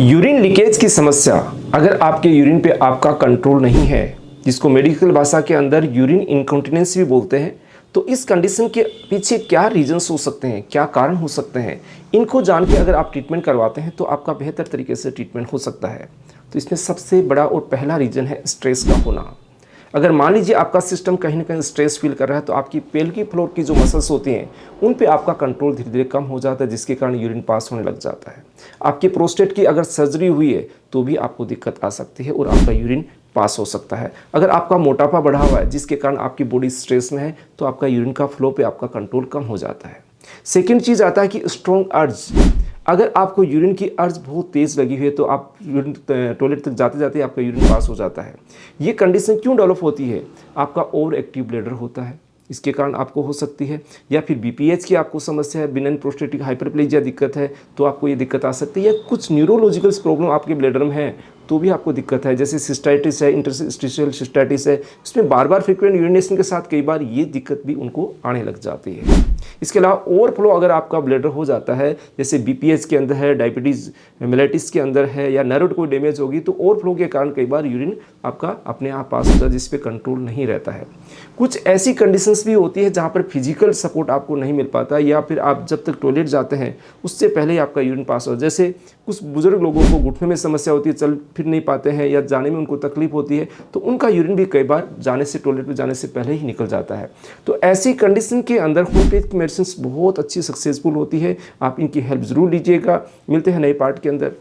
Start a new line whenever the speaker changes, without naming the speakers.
Urine leakage की समस्या, अगर आपके यूरिन पे आपका कंट्रोल नहीं है, जिसको मेडिकल भाषा के अंदर यूरिन इनकॉन्टिनेंस भी बोलते हैं, तो इस कंडीशन के पीछे क्या रीजंस हो सकते हैं, क्या कारण हो सकते हैं, इनको जान के अगर आप ट्रीटमेंट करवाते हैं तो आपका बेहतर तरीके से ट्रीटमेंट हो सकता है। तो इसमें सबसे बड़ा और पहला रीज़न है स्ट्रेस का होना। अगर मान लीजिए आपका सिस्टम कहीं ना कहीं स्ट्रेस फील कर रहा है तो आपकी पेल्विक फ्लोर की जो मसल्स होती हैं उन पे आपका कंट्रोल धीरे धीरे कम हो जाता है, जिसके कारण यूरिन पास होने लग जाता है। आपकी प्रोस्टेट की अगर सर्जरी हुई है तो भी आपको दिक्कत आ सकती है और आपका यूरिन पास हो सकता है। अगर आपका मोटापा बढ़ा हुआ है जिसके कारण आपकी बॉडी स्ट्रेस में है तो आपका यूरिन का फ्लो पे आपका कंट्रोल कम हो जाता है। सेकेंड चीज़ आता है कि स्ट्रॉन्ग अर्ज। अगर आपको यूरिन की अर्ज बहुत तेज़ लगी हुई है तो आप यूरिन टॉयलेट तक जाते जाते आपका यूरिन पास हो जाता है। ये कंडीशन क्यों डेवलप होती है? आपका ओवर एक्टिव ब्लैडर होता है, इसके कारण आपको हो सकती है, या फिर बीपीएच की आपको समस्या है, बिनेन प्रोस्टेटिक हाइपरप्लेजिया दिक्कत है तो आपको ये दिक्कत आ सकती है, या कुछ न्यूरोलॉजिकल प्रॉब्लम आपके ब्लैडर में है तो भी आपको दिक्कत है, जैसे सिस्टाइटिस है, इंटरस्टिशियल सिस्टाइटिस है। इसमें बार बार फ्रिक्वेंट यूरिनेशन के साथ कई बार ये दिक्कत भी उनको आने लग जाती है। इसके अलावा ओवरफ्लो अगर आपका ब्लैडर हो जाता है, जैसे बीपीएच के अंदर है, डायबिटीज़ मेलाइटिस के अंदर है, या नर्व कोई डैमेज होगी तो ओवरफ्लो के कारण कई बार यूरिन आपका अपने आप पास होता है, जिस पे कंट्रोल नहीं रहता है। कुछ ऐसी कंडीशंस भी होती है जहाँ पर फिजिकल सपोर्ट आपको नहीं मिल पाता, या फिर आप जब तक टॉयलेट जाते हैं उससे पहले ही आपका यूरिन पास हो। जैसे कुछ बुजुर्ग लोगों को घुटने में समस्या होती है, चल फिर नहीं पाते हैं या जाने में उनको तकलीफ होती है, तो उनका यूरिन भी कई बार जाने से टॉयलेट में जाने से पहले ही निकल जाता है। तो ऐसी कंडीशन के अंदर होम्योपैथिक मेडिसिन बहुत अच्छी सक्सेसफुल होती है। आप इनकी हेल्प ज़रूर लीजिएगा। मिलते हैं नए पार्ट के अंदर।